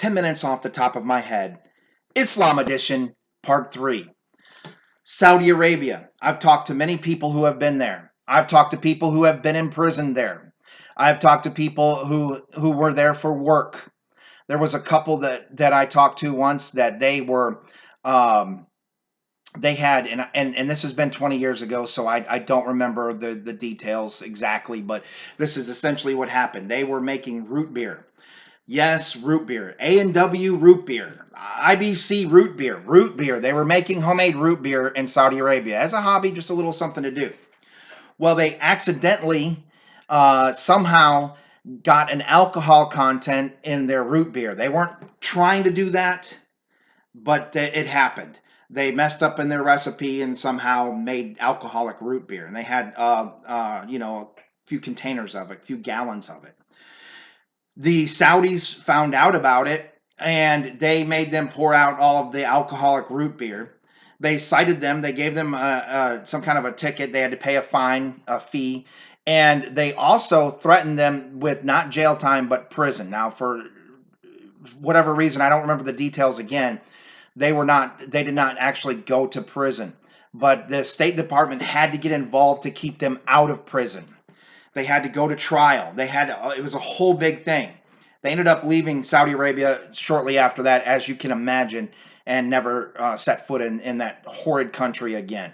10 minutes off the top of my head. Islam Edition, Part 3. Saudi Arabia. I've talked to many people who have been there. I've talked to people who have been imprisoned there. I've talked to people who were there for work. There was a couple that I talked to once that they were, they had, and this has been 20 years ago, so I don't remember the details exactly, but this is essentially what happened. They were making root beer. Yes, root beer. A&W root beer. IBC root beer. Root beer. They were making homemade root beer in Saudi Arabia as a hobby, just a little something to do. Well, they accidentally somehow got an alcohol content in their root beer. They weren't trying to do that, but it happened. They messed up in their recipe and somehow made alcoholic root beer. And they had, a few containers of it, a few gallons of it. The Saudis found out about it, and they made them pour out all of the alcoholic root beer. They cited them. They gave them some kind of a ticket. They had to pay a fine, a fee, and they also threatened them with not jail time but prison. Now, for whatever reason, I don't remember the details again. They did not actually go to prison, but the State Department had to get involved to keep them out of prison. They had to go to trial. It was a whole big thing. They ended up leaving Saudi Arabia shortly after that, as you can imagine, and never set foot in that horrid country again.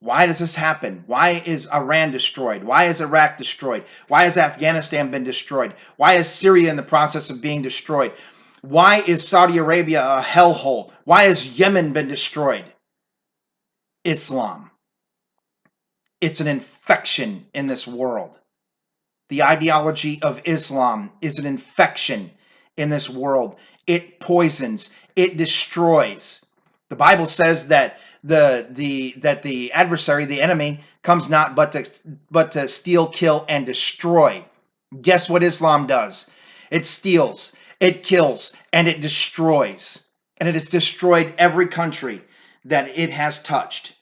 Why does this happen? Why is Iran destroyed? Why is Iraq destroyed? Why has Afghanistan been destroyed? Why is Syria in the process of being destroyed? Why is Saudi Arabia a hellhole? Why has Yemen been destroyed? Islam. It's an infection in this world. The ideology of Islam is an infection in this world. It poisons. It destroys. The Bible says that the adversary, the enemy, comes not but to steal, kill, and destroy. Guess what Islam does? It steals, it kills, and it destroys. And it has destroyed every country that it has touched.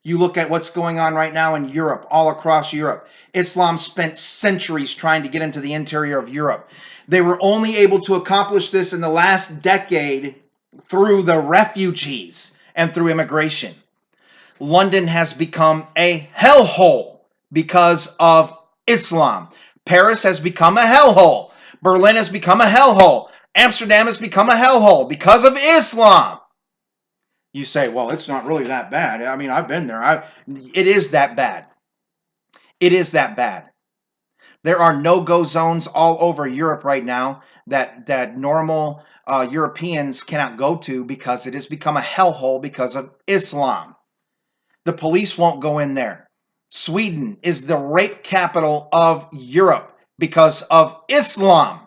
You look at what's going on right now in Europe, all across Europe. Islam spent centuries trying to get into the interior of Europe. They were only able to accomplish this in the last decade through the refugees and through immigration. London has become a hellhole because of Islam. Paris has become a hellhole. Berlin has become a hellhole. Amsterdam has become a hellhole because of Islam. You say, well, it's not really that bad. I mean, I've been there. It is that bad. It is that bad. There are no-go zones all over Europe right now that normal Europeans cannot go to because it has become a hellhole because of Islam. The police won't go in there. Sweden is the rape capital of Europe because of Islam.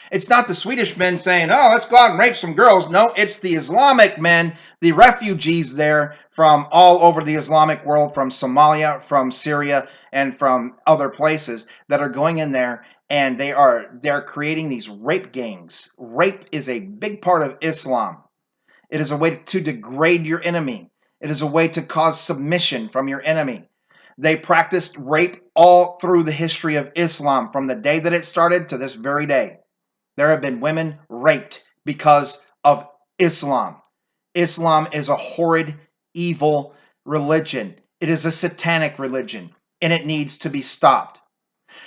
It's not the Swedish men saying, oh, let's go out and rape some girls. No, it's the Islamic men, the refugees there from all over the Islamic world, from Somalia, from Syria, and from other places that are going in there, and they're creating these rape gangs. Rape is a big part of Islam. It is a way to degrade your enemy. It is a way to cause submission from your enemy. They practiced rape all through the history of Islam, from the day that it started to this very day. There have been women raped because of Islam. Islam is a horrid, evil religion. It is a satanic religion, and it needs to be stopped.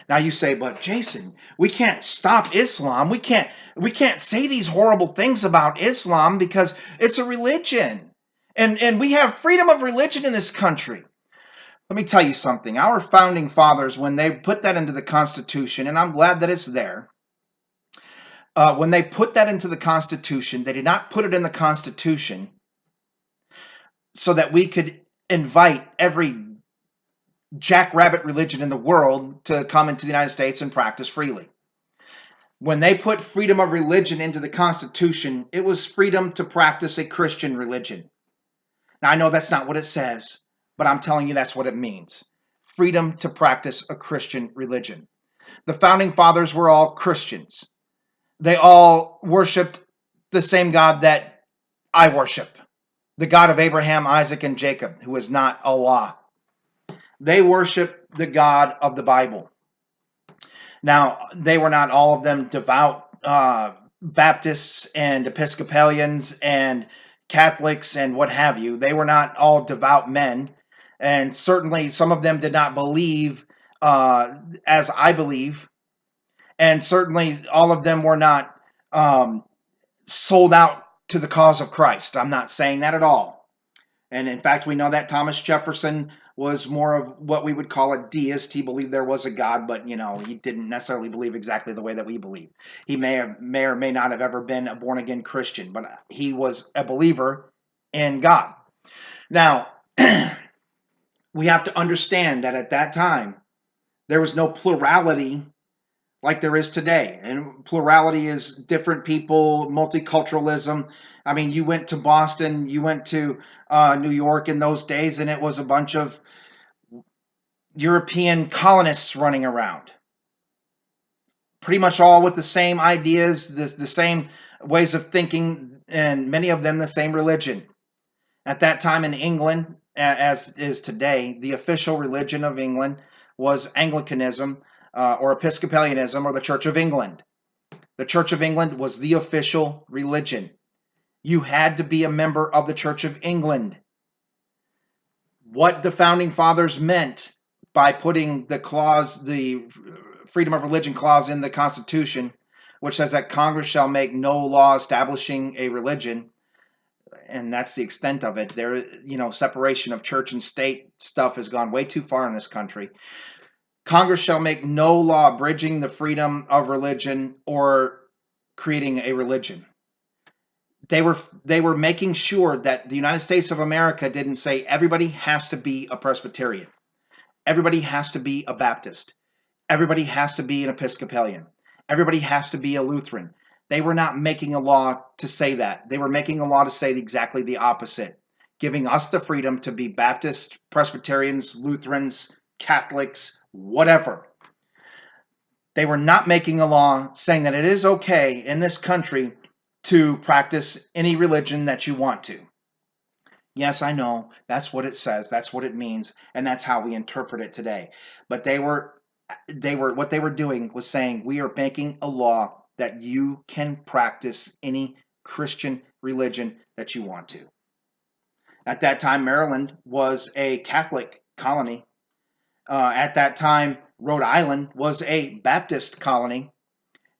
Now you say, but Jason, we can't stop Islam. We can't say these horrible things about Islam because it's a religion. And we have freedom of religion in this country. Let me tell you something. Our founding fathers, when they put that into the Constitution, and I'm glad that it's there, when they put that into the Constitution, they did not put it in the Constitution so that we could invite every jackrabbit religion in the world to come into the United States and practice freely. When they put freedom of religion into the Constitution, it was freedom to practice a Christian religion. Now, I know that's not what it says, but I'm telling you that's what it means. Freedom to practice a Christian religion. The founding fathers were all Christians. They all worshiped the same God that I worship, the God of Abraham, Isaac, and Jacob, who is not Allah. They worship the God of the Bible. Now, they were not all of them devout Baptists and Episcopalians and Catholics and what have you. They were not all devout men. And certainly some of them did not believe as I believe. And certainly all of them were not sold out to the cause of Christ. I'm not saying that at all. And in fact, we know that Thomas Jefferson was more of what we would call a deist. He believed there was a God, but he didn't necessarily believe exactly the way that we believe. He may or may not have ever been a born again Christian, but he was a believer in God. Now, we have to understand that at that time, there was no plurality like there is today. And plurality is different people, multiculturalism. I mean, you went to Boston, you went to New York in those days, and it was a bunch of European colonists running around. Pretty much all with the same ideas, the same ways of thinking, and many of them the same religion. At that time in England, as is today, the official religion of England was Anglicanism, or Episcopalianism, or the Church of England. The Church of England was the official religion. You had to be a member of the Church of England. What the Founding Fathers meant by putting the clause, the freedom of religion clause in the Constitution, which says that Congress shall make no law establishing a religion, and that's the extent of it. There, separation of church and state stuff has gone way too far in this country. Congress shall make no law abridging the freedom of religion or creating a religion. They were making sure that the United States of America didn't say everybody has to be a Presbyterian. Everybody has to be a Baptist. Everybody has to be an Episcopalian. Everybody has to be a Lutheran. They were not making a law to say that. They were making a law to say exactly the opposite, giving us the freedom to be Baptists, Presbyterians, Lutherans, Catholics, whatever. They were not making a law saying that it is okay in this country to practice any religion that you want to. Yes, I know, that's what it says, that's what it means, and that's how we interpret it today. But what they were doing was saying, we are making a law that you can practice any Christian religion that you want to. At that time, Maryland was a Catholic colony. At that time, Rhode Island was a Baptist colony.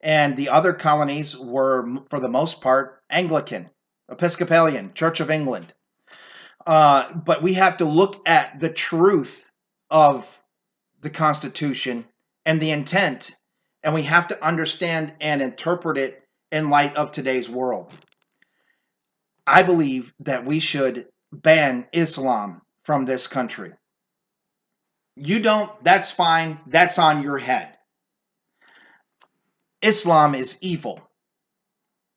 And the other colonies were, for the most part, Anglican, Episcopalian, Church of England. But we have to look at the truth of the Constitution and the intent, and we have to understand and interpret it in light of today's world. I believe that we should ban Islam from this country. You don't, that's fine, that's on your head. Islam is evil.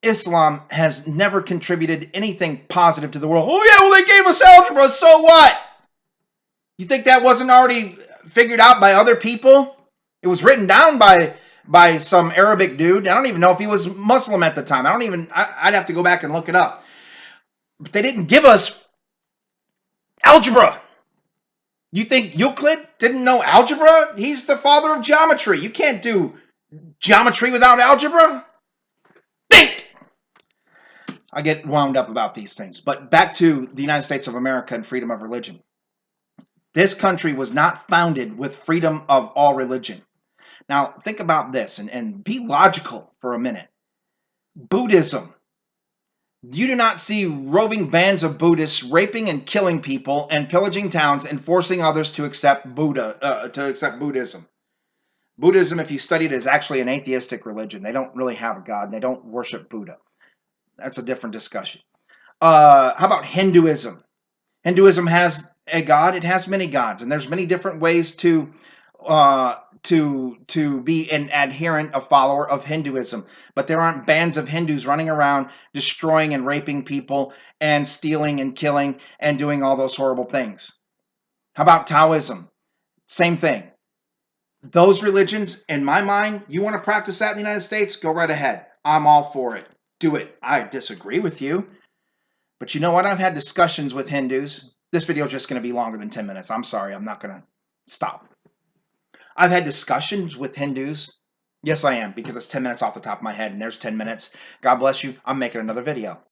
Islam has never contributed anything positive to the world. Oh yeah, well they gave us algebra, so what? You think that wasn't already figured out by other people? It was written down by some Arabic dude. I don't even know if he was Muslim at the time. I'd have to go back and look it up. But they didn't give us algebra. You think Euclid didn't know algebra? He's the father of geometry. You can't do geometry without algebra? Think! I get wound up about these things. But back to the United States of America and freedom of religion. This country was not founded with freedom of all religion. Now, think about this and be logical for a minute. Buddhism. You do not see roving bands of Buddhists raping and killing people and pillaging towns and forcing others to accept Buddhism. Buddhism, if you study it, is actually an atheistic religion. They don't really have a God. They don't worship Buddha. That's a different discussion. How about Hinduism? Hinduism has a God. It has many gods, and there's many different ways to be an adherent, a follower of Hinduism. But there aren't bands of Hindus running around destroying and raping people and stealing and killing and doing all those horrible things. How about Taoism? Same thing. Those religions, in my mind, you want to practice that in the United States? Go right ahead. I'm all for it. Do it. I disagree with you. But you know what? I've had discussions with Hindus. This video is just going to be longer than 10 minutes. I'm sorry. I'm not going to stop. I've had discussions with Hindus Yes, I am, because it's 10 minutes off the top of my head, and there's 10 minutes. God bless you. I'm making another video.